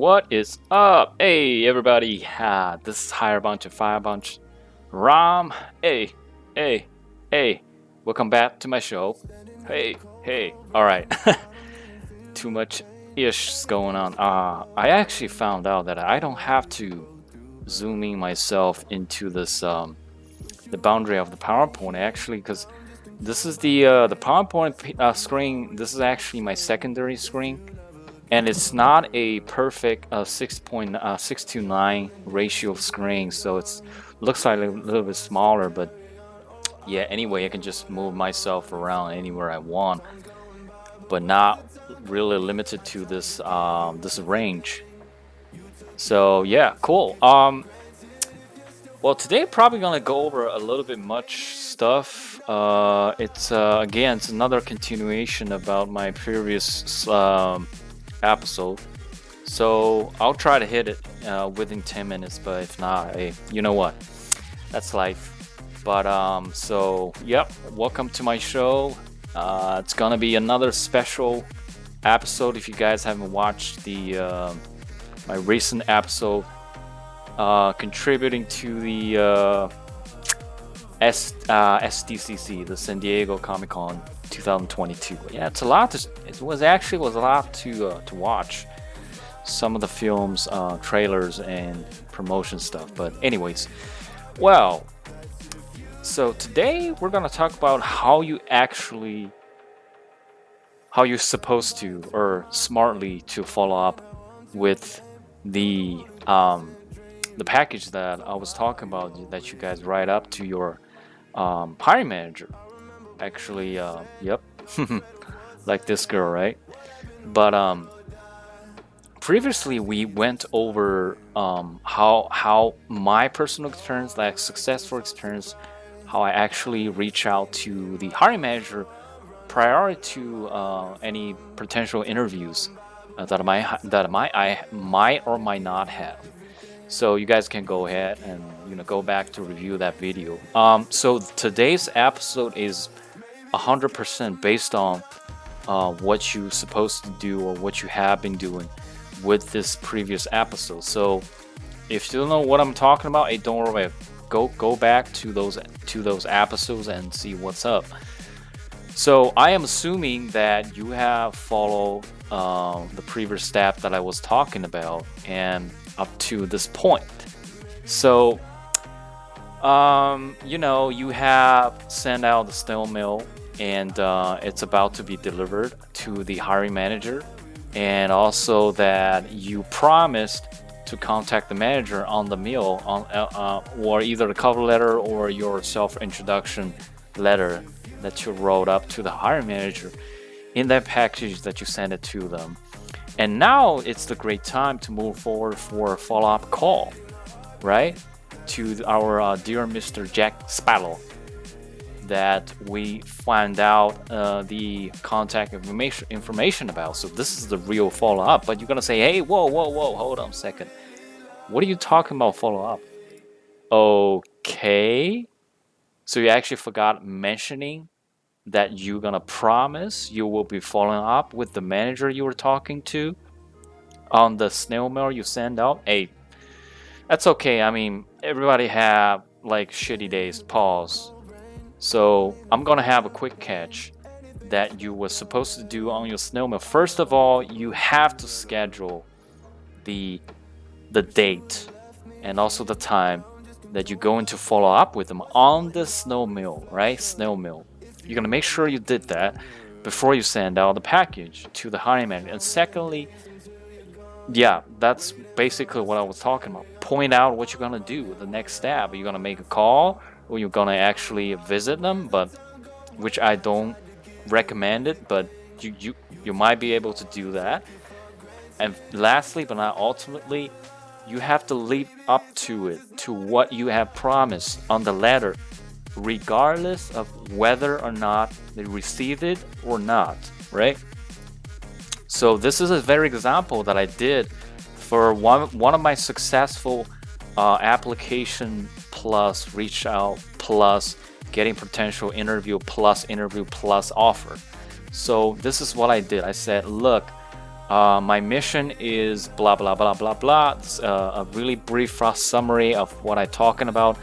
What is up? Hey, everybody. This is Hire Bunch of Fire Bunch. Ram. Hey, hey, hey. Welcome back to my show. Hey, hey. All right. Too much ish going on. I actually found out that I don't have to zoom in myself into this the boundary of the PowerPoint actually, because this is the PowerPoint screen. This is actually my secondary screen. And it's not a perfect 6.629 ratio screen, so it's looks like a little bit smaller. But yeah, anyway, I can just move myself around anywhere I want, but not really limited to this this range. So yeah, cool. Well, today probably gonna go over a little bit much stuff. It's again, it's another continuation about my previous episode. So I'll try to hit it within 10 minutes, but if not, hey, you know what? That's life. But so yep, welcome to my show. It's gonna be another special episode. If you guys haven't watched the my recent episode, contributing to the SDCC, the San Diego Comic Con 2022. Yeah, it's a lot. It was a lot to watch. Some of the films, trailers, and promotion stuff. But anyways, well, so today we're gonna talk about how you're supposed to, or smartly, to follow up with the package that I was talking about that you guys write up to your hiring manager. Actually, yep, like this girl, right? But previously we went over how my personal experience, like successful experience, how I actually reach out to the hiring manager prior to any potential interviews that I might or might not have. So you guys can go ahead and go back to review that video. So today's episode is 100% based on what you're supposed to do or what you have been doing with this previous episode. So if you don't know what I'm talking about, hey, don't worry. Go back to those episodes and see what's up. So I am assuming that you have followed the previous step that I was talking about and up to this point. So you have sent out the snail mail, and it's about to be delivered to the hiring manager, and also that you promised to contact the manager on the mail or either the cover letter or your self-introduction letter that you wrote up to the hiring manager in that package that you sent it to them. And now it's the great time to move forward for a follow-up call, right? To our dear Mr. Jack Sparrow, that we find out the contact information about. So this is the real follow-up. But you're gonna say, hey, whoa, hold on a second. What are you talking about follow-up? Okay. So you actually forgot mentioning that you're gonna promise you will be following up with the manager you were talking to on the snail mail you send out. Hey, that's okay. I mean, everybody have like shitty days. Pause. So I'm gonna have a quick catch that you were supposed to do on your snail mail. First of all, you have to schedule the date and also the time that you're going to follow up with them on the snail mail, right? Snail mail. You're gonna make sure you did that before you send out the package to the hiring manager. And secondly, yeah, that's basically what I was talking about. Point out what you're gonna do, the next step. Are you gonna make a call, or you're gonna actually visit them? But which I don't recommend it, but you might be able to do that. And lastly, but not ultimately, you have to live up to it, to what you have promised on the letter, regardless of whether or not they received it or not, right? So this is a very example that I did for one of my successful application plus reach out plus getting potential interview plus offer. So this is what I did. I said, look, My mission is blah blah blah blah blah. It's a really brief summary of what I'm talking about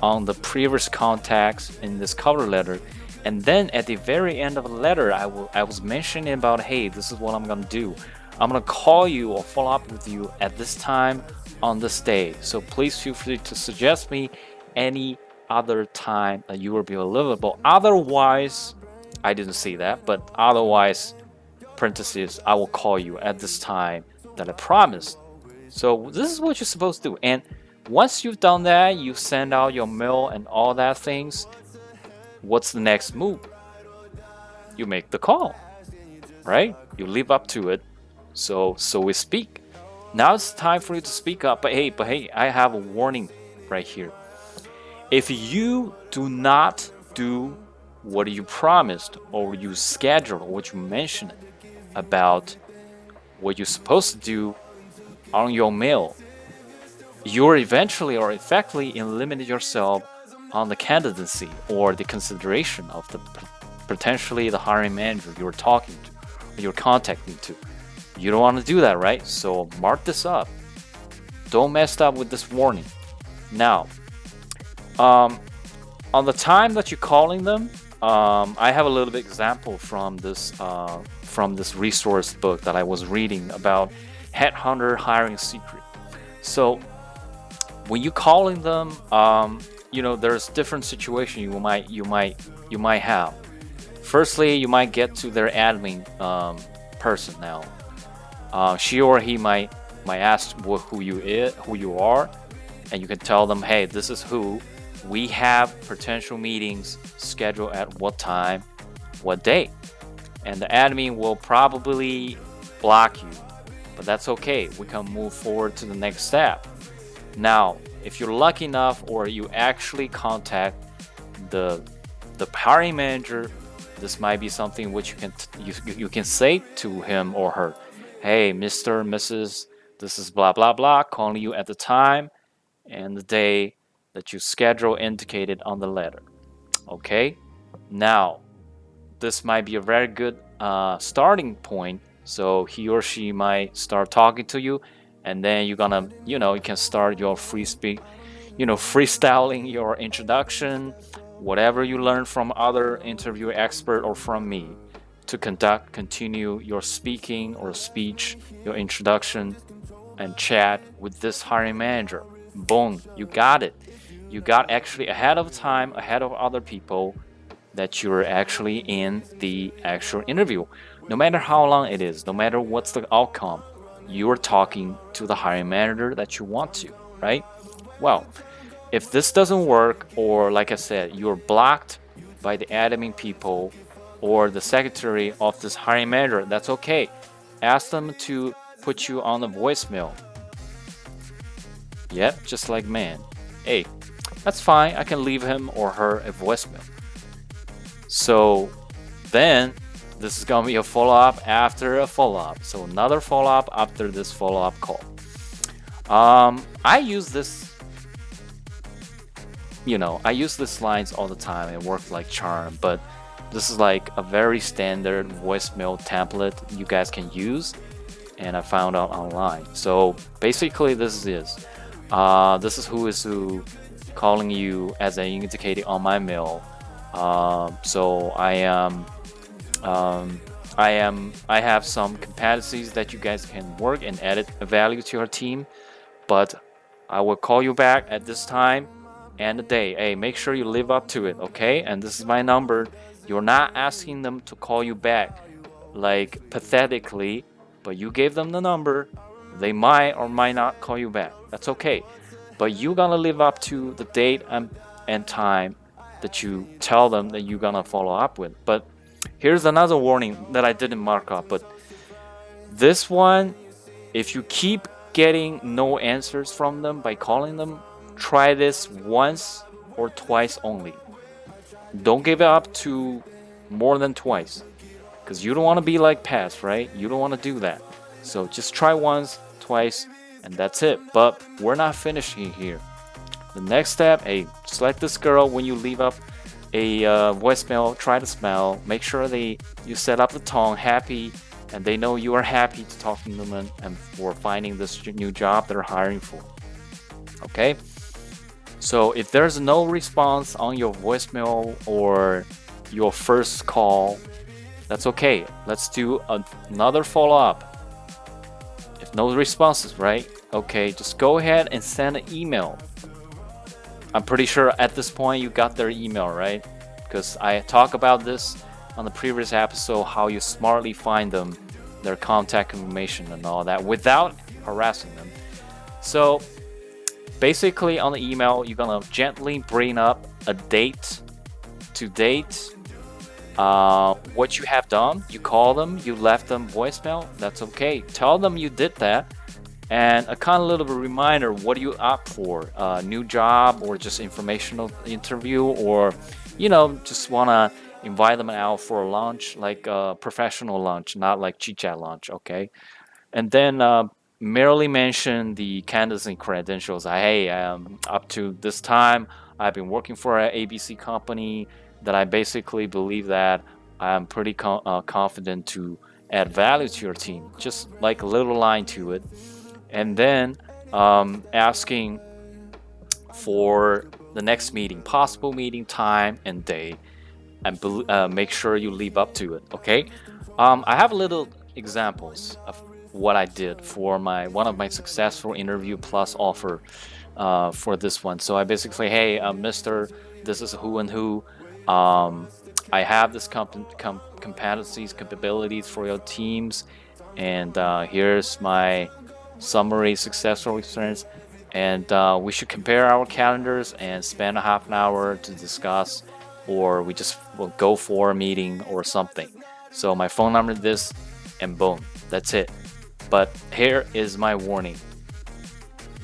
on the previous contacts in this cover letter. And then at the very end of the letter, I was mentioning about, hey, this is what I'm gonna do. I'm gonna call you or follow up with you at this time on this day. So please feel free to suggest me any other time that you will be available. Otherwise, I didn't see that, but otherwise, parentheses, I will call you at this time that I promised. So this is what you're supposed to do. And once you've done that, you send out your mail and all that things. What's the next move? You make the call, right? You live up to it. So we speak. Now it's time for you to speak up. But hey, I have a warning right here. If you do not do what you promised or you scheduled or what you mentioned about what you're supposed to do on your mail, you're eventually or effectively eliminate yourself on the candidacy or the consideration of the potentially the hiring manager you're talking to or you're contacting to. You don't want to do that, right? So mark this up. Don't mess up with this warning. Now, on the time that you're calling them, I have a little bit example from this resource book that I was reading about Headhunter hiring secret. So when you calling them, there's different situation you might have. Firstly, you might get to their admin person now. She or he might ask who you are, and you can tell them, hey, this is who. We have potential meetings scheduled at what time, what day. And the admin will probably block you, but that's okay. We can move forward to the next step. Now, if you're lucky enough or you actually contact the hiring manager, this might be something which you can say to him or her. Hey, Mr. Mrs. This is blah blah blah, calling you at the time and the day that you schedule indicated on the letter. Okay? Now, this might be a very good starting point. So he or she might start talking to you, and then you're gonna, you can start your freestyling your introduction, whatever you learn from other interview expert or from me, to continue your speaking or speech, your introduction, and chat with this hiring manager. Boom, you got it. You got actually ahead of time, ahead of other people, that you're actually in the actual interview. No matter how long it is, no matter what's the outcome, you're talking to the hiring manager that you want to, right? Well, if this doesn't work, or like I said, you're blocked by the admin people or the secretary of this hiring manager, that's okay. Ask them to put you on the voicemail. Yep, just like man. Hey, that's fine. I can leave him or her a voicemail. So then this is gonna be a follow-up after a follow-up. So another follow-up after this follow-up call. I use this, I use these lines all the time. It works like charm, but this is like a very standard voicemail template you guys can use, and I found out online. So basically this is who is who calling you as I indicated on my mail. So I have some competencies that you guys can work and add a value to your team, but I will call you back at this time and the day. Hey, make sure you live up to it, okay? And this is my number. You're not asking them to call you back like pathetically, but you gave them the number. They might or might not call you back. That's okay. But you're gonna live up to the date and time that you tell them that you're gonna follow up with. But here's another warning that I didn't mark up. But this one, if you keep getting no answers from them by calling them, try this once or twice only. Don't give it up to more than twice, because you don't want to be like past, right? You don't want to do that. So just try once, twice, and that's it. But we're not finishing here. The next step, hey, just like this girl, when you leave up a voicemail, try to smile. Make sure you set up the tone happy, and they know you are happy to talk to them and for finding this new job they're hiring for. Okay, so if there's no response on your voicemail or your first call, that's okay. Let's do another follow-up. If no responses, right? Okay, just go ahead and send an email. I'm pretty sure at this point you got their email, right? Because I talked about this on the previous episode, how you smartly find them, their contact information and all that without harassing them. So basically on the email, you're gonna gently bring up a date to date, what you have done. You call them, you left them voicemail, that's okay. Tell them you did that, and a kind of little reminder, what do you opt for? New job or just informational interview, or just wanna invite them out for a lunch, like a professional lunch, not like chit chat lunch, okay? And then merely mention the candidacy credentials. Hey, up to this time, I've been working for an ABC company that I basically believe that I'm pretty confident to add value to your team. Just like a little line to it. And then asking for the next meeting, possible meeting time and day, and make sure you live up to it, okay? I have little examples of what I did for one of my successful interview plus offer for this one. So I basically, hey, Mister, this is who and who. I have this competencies, capabilities for your teams, and here's my summary successful experience. And we should compare our calendars and spend a half an hour to discuss, or we just will go for a meeting or something. So my phone number is this, and boom, that's it. But here is my warning.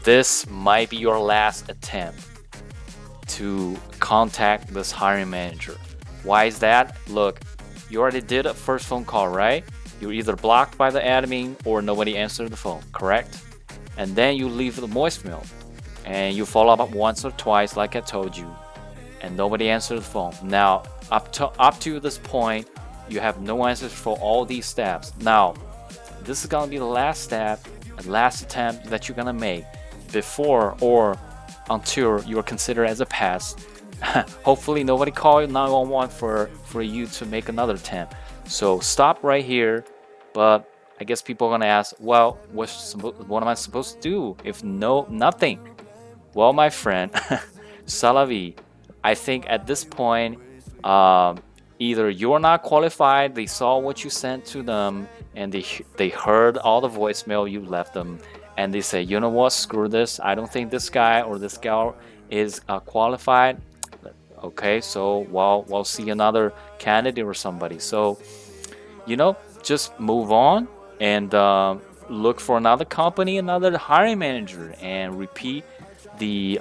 This might be your last attempt to contact this hiring manager. Why is that? Look, you already did a first phone call, right? You're either blocked by the admin or nobody answered the phone, correct? And then you leave the voicemail and you follow up once or twice like I told you, and nobody answered the phone. Now, up to this point, you have no answers for all these steps. Now, this is gonna be the last step and last attempt that you're gonna make before or until you are considered as a pass. Hopefully nobody call you 911 for you to make another attempt. So stop right here. But I guess people are gonna ask, well, what am I supposed to do if nothing? Well, my friend, Salavi, I think at this point, either you're not qualified, they saw what you sent to them, and they heard all the voicemail you left them, and they say, you know what, screw this, I don't think this guy or this gal is qualified. Okay, so we'll see another candidate or somebody. So just move on and look for another company, another hiring manager, and repeat the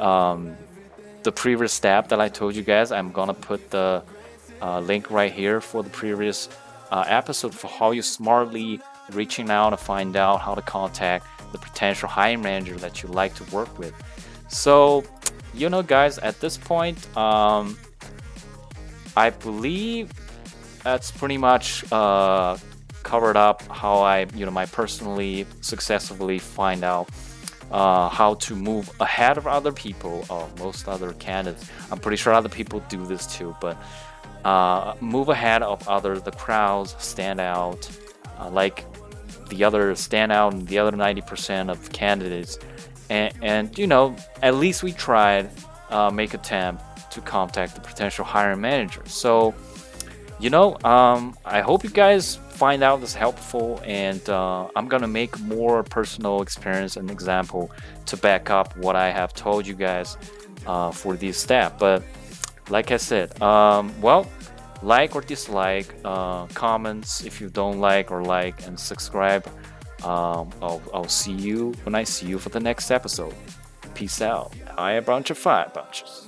previous step that I told you guys. I'm gonna put the link right here for the previous episode for how you smartly reaching out to find out how to contact the potential hiring manager that you like to work with. So guys, at this point, I believe that's pretty much covered up how I my personally successfully find out how to move ahead of other people, or most other candidates. I'm pretty sure other people do this too, but move ahead of the crowds, stand out, like the other stand out and the other 90% of candidates, and at least we tried make attempt to contact the potential hiring manager. So I hope you guys find out this helpful, and I'm gonna make more personal experience and example to back up what I have told you guys for this step. But like I said, well, like or dislike, comments if you don't like, or like and subscribe. I'll see you when I see you for the next episode. Peace out. Hi, a bunch of fire bunches.